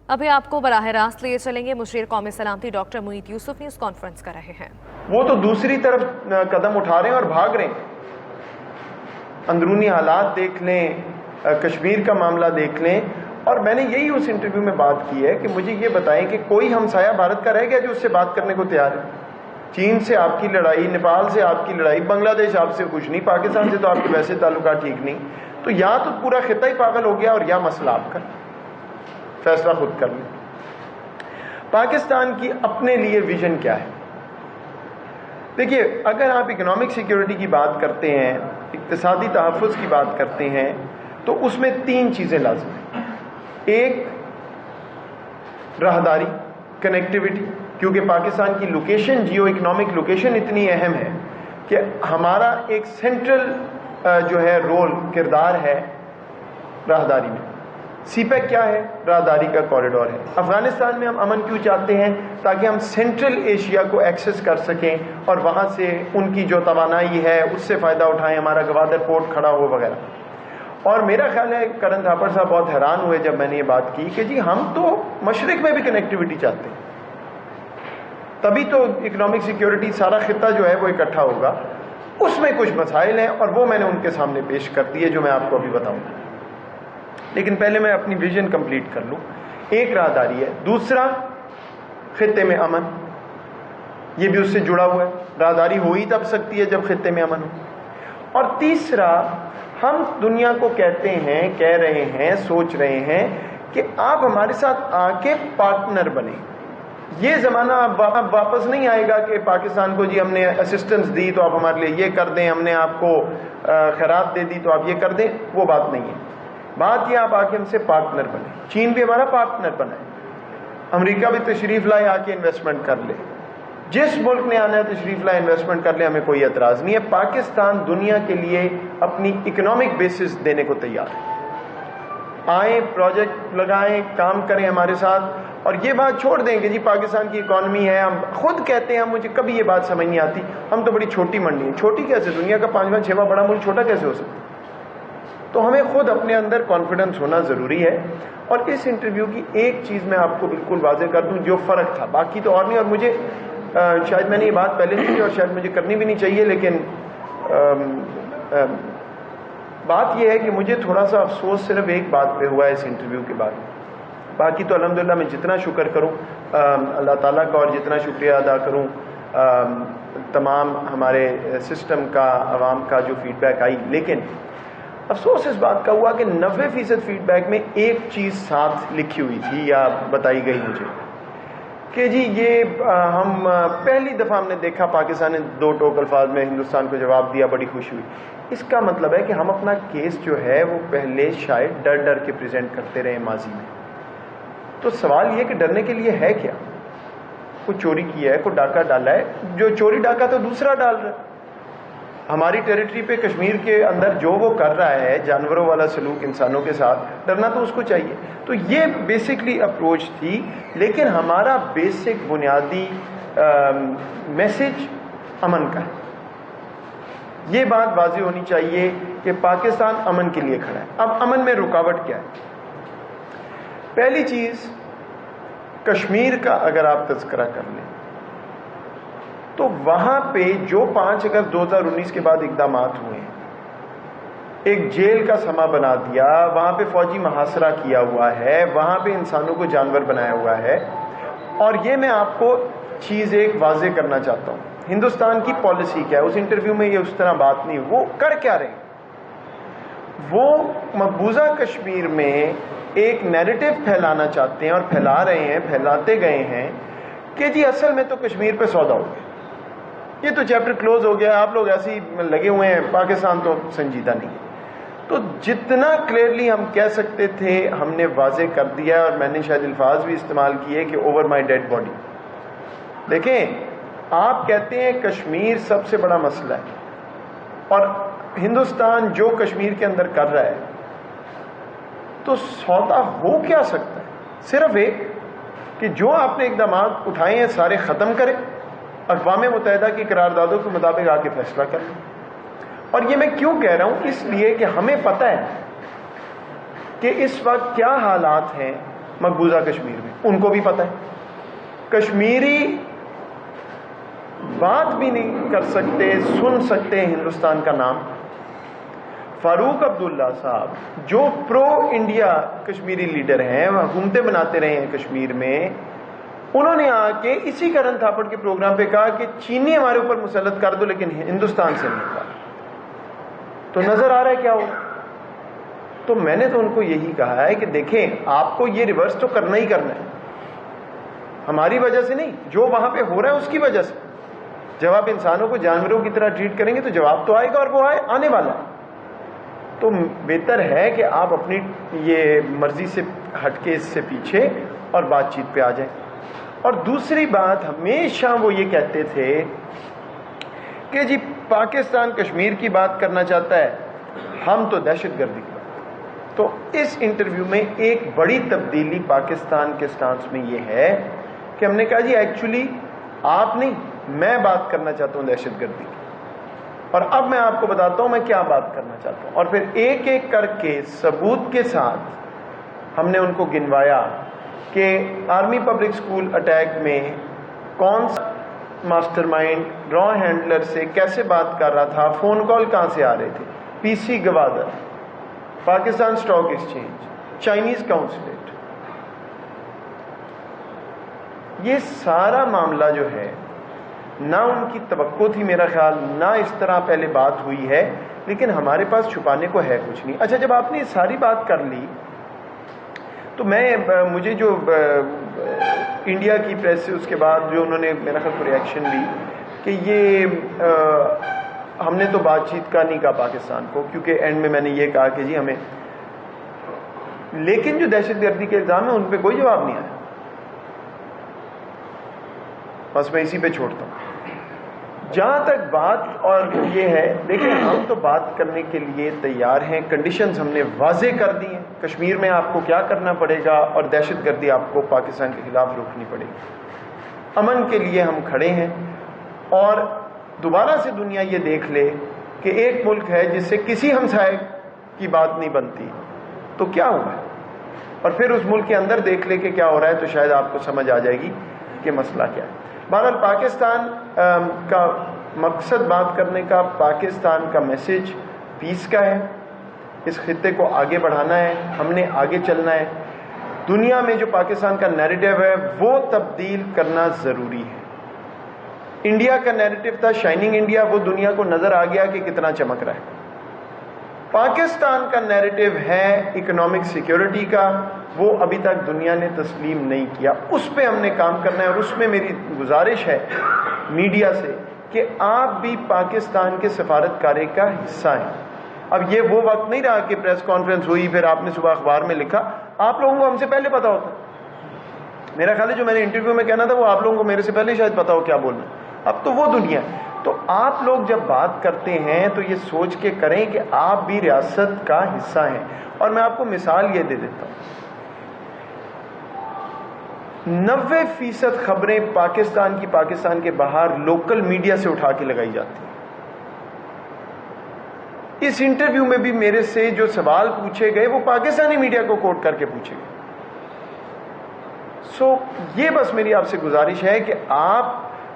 अभी आपको बराह रास्त लिए चलेंगे। मुशीर कौमी सलामती doctor Moeed Yusuf news conference कर रहे हैं। वो तो दूसरी तरफ कदम उठा रहे हैं और भाग रहे हैं। अंदरूनी हालात देख लें, कश्मीर का मामला देख लें, और मैंने यही उस इंटरव्यू में बात की है कि मुझे ये बताएं कि कोई हमसाया भारत का रह गया जो उससे बात करने को तैयार है। चीन से आपकी लड़ाई, नेपाल से आपकी लड़ाई, बांग्लादेश आपसे कुछ नहीं, पाकिस्तान से तो आपके वैसे ताल्लुकात ठीक नहीं, तो या तो पूरा खिता ही पागल हो गया और या मसला आपका, फैसला खुद कर लें। पाकिस्तान की अपने लिए विजन क्या है? देखिए, अगर आप इकोनॉमिक सिक्योरिटी की बात करते हैं, इक्तिसादी तहफ़्फ़ुज़ की बात करते हैं, तो उसमें तीन चीज़ें लाज़िम हैं। एक, राहदारी, कनेक्टिविटी, क्योंकि पाकिस्तान की लोकेशन, जियो इकोनॉमिक लोकेशन इतनी अहम है कि हमारा एक सेंट्रल जो है रोल, किरदार है राहदारी में। सीपैक क्या है? राहदारी का कॉरिडोर है। अफगानिस्तान में हम अमन क्यों चाहते हैं? ताकि हम सेंट्रल एशिया को एक्सेस कर सकें और वहाँ से उनकी जो तवानाई है उससे फ़ायदा उठाएं, हमारा गवादर पोर्ट खड़ा हो वगैरह। और मेरा ख्याल है करण थापड़ साहब बहुत हैरान हुए जब मैंने ये बात की कि जी हम तो मशरिक में भी कनेक्टिविटी चाहते हैं, तभी तो इकोनॉमिक सिक्योरिटी, सारा खिता जो है वो इकट्ठा होगा। उसमें कुछ मसाइल हैं और वो मैंने उनके सामने पेश कर दिए जो मैं आपको अभी बताऊंगा। लेकिन पहले मैं अपनी विजन कंप्लीट कर लूँ। एक राहदारी है, दूसरा खिते में अमन, ये भी उससे जुड़ा हुआ है। राहदारी हो ही तब सकती है जब खिते में अमन हो। और तीसरा, हम दुनिया को कहते हैं, कह रहे हैं, सोच रहे हैं कि आप हमारे साथ आके पार्टनर बने। ये ज़माना अब वापस नहीं आएगा कि पाकिस्तान को जी हमने असिस्टेंस दी तो आप हमारे लिए ये कर दें, हमने आपको खैरात दे दी तो आप ये कर दें। वो बात नहीं है। बात ये, आप आके हमसे पार्टनर बने। चीन भी हमारा पार्टनर बना है, अमेरिका भी तशरीफ लाए, आके इन्वेस्टमेंट कर ले। जिस मुल्क ने आना है तशरीफ लाए, इन्वेस्टमेंट कर ले, हमें कोई एतराज़ नहीं है। पाकिस्तान दुनिया के लिए अपनी इकोनॉमिक बेसिस देने को तैयार है। आए, प्रोजेक्ट लगाएं, काम करें हमारे साथ। और ये बात छोड़ दें कि जी पाकिस्तान की इकॉनमी है, हम खुद कहते हैं, मुझे कभी ये बात समझ नहीं आती, हम तो बड़ी छोटी मंडी है। छोटी कैसे? दुनिया का 5वां 6वां बड़ा मुल्क छोटा कैसे हो सकता? तो हमें खुद अपने अंदर कॉन्फिडेंस होना ज़रूरी है। और इस इंटरव्यू की एक चीज़ मैं आपको बिल्कुल वाज़ेह कर दूं, जो फ़र्क था, बाकी तो और नहीं। और मुझे शायद मैंने ये बात पहले नहीं की और शायद मुझे करनी भी नहीं चाहिए, लेकिन बात यह है कि मुझे थोड़ा सा अफसोस सिर्फ एक बात पे हुआ है इस इंटरव्यू के बाद। बाकी तो अल्हम्दुलिल्लाह मैं जितना शुक्र करूं अल्लाह ताला का, और जितना शुक्रिया अदा करूं तमाम हमारे सिस्टम का, आवाम का जो फीडबैक आई, लेकिन अफसोस इस बात का हुआ कि 90% फीडबैक में एक चीज़ साथ लिखी हुई थी या बताई गई मुझे कि जी ये हम पहली दफ़ा हमने देखा पाकिस्तान ने 2 टोक अल्फाज में हिंदुस्तान को जवाब दिया, बड़ी खुशी हुई। इसका मतलब है कि हम अपना केस जो है वो पहले शायद डर डर के प्रेजेंट करते रहे माजी में। तो सवाल ये कि डरने के लिए है क्या? कोई चोरी किया है, कोई डाका डाला है, जो चोरी डाका तो दूसरा डाल रहा है। हमारी टेरिटरी पे कश्मीर के अंदर जो वो कर रहा है, जानवरों वाला सलूक इंसानों के साथ, डरना तो उसको चाहिए। तो ये बेसिकली अप्रोच थी। लेकिन हमारा बेसिक बुनियादी मैसेज अमन का है। ये बात वाज़ेह होनी चाहिए कि पाकिस्तान अमन के लिए खड़ा है। अब अमन में रुकावट क्या है? पहली चीज़, कश्मीर का अगर आप तज़किरा कर लें तो वहाँ पे जो 5 अगस्त 2019 के बाद इक़दामात हुए, एक जेल का समा बना दिया, वहाँ पे फ़ौजी मुहासरा किया हुआ है, वहाँ पे इंसानों को जानवर बनाया हुआ है। और ये मैं आपको चीज़ एक वाज़ेह करना चाहता हूँ, हिंदुस्तान की पॉलिसी क्या है। उस इंटरव्यू में ये उस तरह बात नहीं, वो कर क्या रहे हैं? वो मकबूजा कश्मीर में एक नैरेटिव फैलाना चाहते हैं और फैला रहे हैं, फैलाते गए हैं कि जी असल में तो कश्मीर पे सौदा हो गया, ये तो चैप्टर क्लोज हो गया, आप लोग ऐसे ही लगे हुए हैं, पाकिस्तान तो संजीदा नहीं है। तो जितना क्लियरली हम कह सकते थे हमने वाज़ेह कर दिया, और मैंने शायद अल्फाज भी इस्तेमाल किए कि ओवर माई डेड बॉडी। देखें, आप कहते हैं कश्मीर सबसे बड़ा मसला है, और हिंदुस्तान जो कश्मीर के अंदर कर रहा है, तो सौदा हो क्या सकता है? सिर्फ एक कि जो आपने इक़दाम उठाए हैं सारे ख़त्म करें, अक़वाम मुत्तहिदा की करारदादों के मुताबिक आके फैसला कर लें। और ये मैं क्यों कह रहा हूँ? इसलिए कि हमें पता है कि इस वक्त क्या हालात हैं مقبوضہ کشمیر میں، ان کو بھی پتہ ہے. کشمیری بات بھی نہیں کر سکتے، سن سکتے ہیں ہندوستان کا نام. فاروق عبداللہ صاحب جو پرو انڈیا کشمیری لیڈر ہیں، حکومتیں بناتے رہے ہیں کشمیر میں، انہوں نے آ کے اسی کرن تھاپڑ کے پروگرام پہ کہا کہ چینی ہمارے اوپر مسلط کر دو لیکن ہندوستان سے نہیں کہا. تو نظر آ رہا ہے کیا ہوگا. تو میں نے تو ان کو یہی کہا ہے کہ دیکھیں آپ کو یہ ریورس تو کرنا ہی کرنا ہے، ہماری وجہ سے نہیں، جو وہاں پہ ہو رہا ہے اس کی وجہ سے. جب آپ انسانوں کو جانوروں کی طرح ٹریٹ کریں گے تو جواب تو آئے گا، اور وہ آنے والا ہے. تو بہتر ہے کہ آپ اپنی یہ مرضی سے ہٹ کے اس سے پیچھے اور بات چیت پہ آ جائیں. اور دوسری بات، ہمیشہ وہ یہ کہتے تھے کہ جی پاکستان کشمیر کی بات کرنا چاہتا ہے، ہم تو دہشت گردی کی بات. تو اس انٹرویو میں ایک بڑی تبدیلی پاکستان کے سٹانس میں یہ ہے کہ ہم نے کہا جی ایکچولی آپ نہیں، میں بات کرنا چاہتا ہوں دہشت گردی کی. اور اب میں آپ کو بتاتا ہوں میں کیا بات کرنا چاہتا ہوں. اور پھر ایک ایک کر کے ثبوت کے ساتھ ہم نے ان کو گنوایا کہ آرمی پبلک سکول اٹیک میں کون سا ماسٹر مائنڈ را ہینڈلر سے کیسے بات کر رہا تھا، فون کال کہاں سے آ رہے تھے، P C Gwadar, Pakistan stock exchange, Chinese consulate. یہ سارا معاملہ جو ہے نہ ان کی توقع تھی میرا خیال، نہ اس طرح پہلے بات ہوئی ہے، لیکن ہمارے پاس چھپانے کو ہے کچھ نہیں. اچھا جب آپ نے ساری بات کر لی تو مجھے جو انڈیا کی پریس سے اس کے بعد جو انہوں نے میرا خیال کو ریئیکشن لی کہ یہ ہم نے تو بات چیت کا نہیں کہا پاکستان کو، کیونکہ اینڈ میں نے یہ کہا کہ جی ہمیں، لیکن جو دہشت گردی کے الزام ہیں ان پہ کوئی جواب نہیں آیا. بس میں اسی پہ چھوڑتا ہوں. جہاں تک بات اور یہ ہے، دیکھیں ہم تو بات کرنے کے لیے تیار ہیں، کنڈیشنز ہم نے واضح کر دی ہیں. کشمیر میں آپ کو کیا کرنا پڑے گا اور دہشت گردی آپ کو پاکستان کے خلاف روکنی پڑے گی. امن کے لیے ہم کھڑے ہیں. اور دوبارہ سے دنیا یہ دیکھ لے کہ ایک ملک ہے جس سے کسی ہمسائے کی بات نہیں بنتی تو کیا ہوگا، اور پھر اس ملک کے اندر دیکھ لے کہ کیا ہو رہا ہے تو شاید آپ کو سمجھ آ جائے گی کہ مسئلہ کیا ہے. بہرحال پاکستان کا مقصد بات کرنے کا، پاکستان کا میسج پیس کا ہے. اس خطے کو آگے بڑھانا ہے، ہم نے آگے چلنا ہے. دنیا میں جو پاکستان کا نیریٹو ہے وہ تبدیل کرنا ضروری ہے. انڈیا کا نیریٹو تھا شائننگ انڈیا، وہ دنیا کو نظر آ گیا کہ کتنا چمک رہا ہے. پاکستان کا نیریٹو ہے اکنامک سیکیورٹی کا، وہ ابھی تک دنیا نے تسلیم نہیں کیا. اس پہ ہم نے کام کرنا ہے، اور اس میں میری گزارش ہے میڈیا سے کہ آپ بھی پاکستان کے سفارتکاری کا حصہ ہیں. اب یہ وہ وقت نہیں رہا کہ پریس کانفرنس ہوئی پھر آپ نے صبح اخبار میں لکھا. آپ لوگوں کو ہم سے پہلے پتا ہوتا. میرا خیال ہے جو میں نے انٹرویو میں کہنا تھا وہ آپ لوگوں کو میرے سے پہلے شاید پتا ہو کیا بولنا. اب تو وہ دنیا ہے. تو آپ لوگ جب بات کرتے ہیں تو یہ سوچ کے کریں کہ آپ بھی ریاست کا حصہ ہیں. اور میں آپ کو مثال یہ دے دیتا ہوں، 90% خبریں پاکستان کے باہر لوکل میڈیا سے اٹھا کے لگائی جاتی ہیں. اس انٹرویو میں بھی میرے سے جو سوال پوچھے گئے وہ پاکستانی میڈیا کو کوٹ کر کے پوچھے گئے. یہ بس میری آپ سے گزارش ہے کہ آپ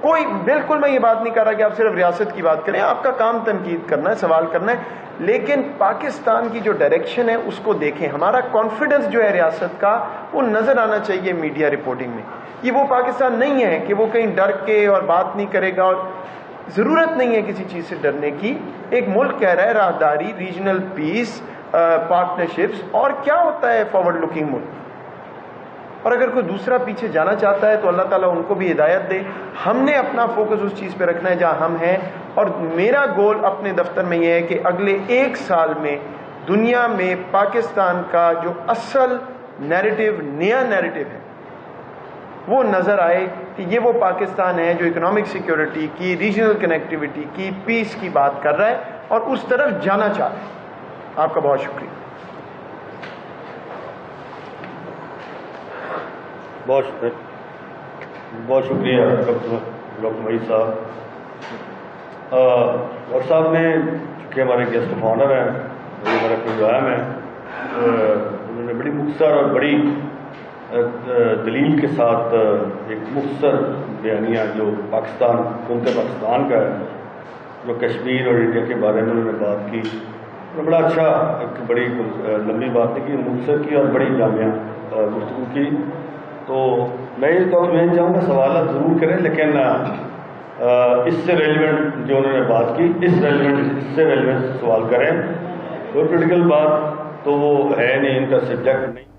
کوئی، بالکل میں یہ بات نہیں کر رہا کہ آپ صرف ریاست کی بات کریں، آپ کا کام تنقید کرنا ہے، سوال کرنا ہے، لیکن پاکستان کی جو ڈائریکشن ہے اس کو دیکھیں. ہمارا کانفیڈنس جو ہے ریاست کا وہ نظر آنا چاہیے میڈیا رپورٹنگ میں. یہ وہ پاکستان نہیں ہے کہ وہ کہیں ڈر کے اور بات نہیں کرے گا، اور ضرورت نہیں ہے کسی چیز سے ڈرنے کی. ایک ملک کہہ رہا ہے راہداری، ریجنل پیس، پارٹنرشپس، اور کیا ہوتا ہے فارورڈ لکنگ ملک. اور اگر کوئی دوسرا پیچھے جانا چاہتا ہے تو اللہ تعالیٰ ان کو بھی ہدایت دے. ہم نے اپنا فوکس اس چیز پہ رکھنا ہے جہاں ہم ہیں. اور میرا گول اپنے دفتر میں یہ ہے کہ اگلے 1 سال میں دنیا میں پاکستان کا جو اصل نیریٹو، نیا نیریٹو ہے وہ نظر آئے کہ یہ وہ پاکستان ہے جو اکنامک سیکیورٹی کی، ریجنل کنیکٹیوٹی کی، پیس کی بات کر رہا ہے اور اس طرف جانا چاہ رہا ہے. آپ کا بہت شکریہ. بہت شکریہ ڈاکٹر وحید صاحب. ڈاکٹر صاحب نے چونکہ ہمارے گیسٹ آف آنر ہیں، ہمارا پروگرام ہے، انہوں نے بڑی مختصر اور بڑی دلیل کے ساتھ ایک مختصر بیانیہ جو پاکستان حکومت پاکستان کا ہے، جو کشمیر اور انڈیا کے بارے میں انہوں نے بات کی، بڑا اچھا، ایک بڑی لمبی بات نہیں کی، مختصر کی اور بڑی جامعہ گفتگو کی. تو میں یہ چاہوں گا سوالات ضرور کریں، لیکن اس سے ریلیونٹ جو انہوں نے بات کی، اس سے ریلیونٹ سوال کریں. کوئی پولیٹیکل بات تو وہ ہے نہیں، ان کا سبجیکٹ نہیں.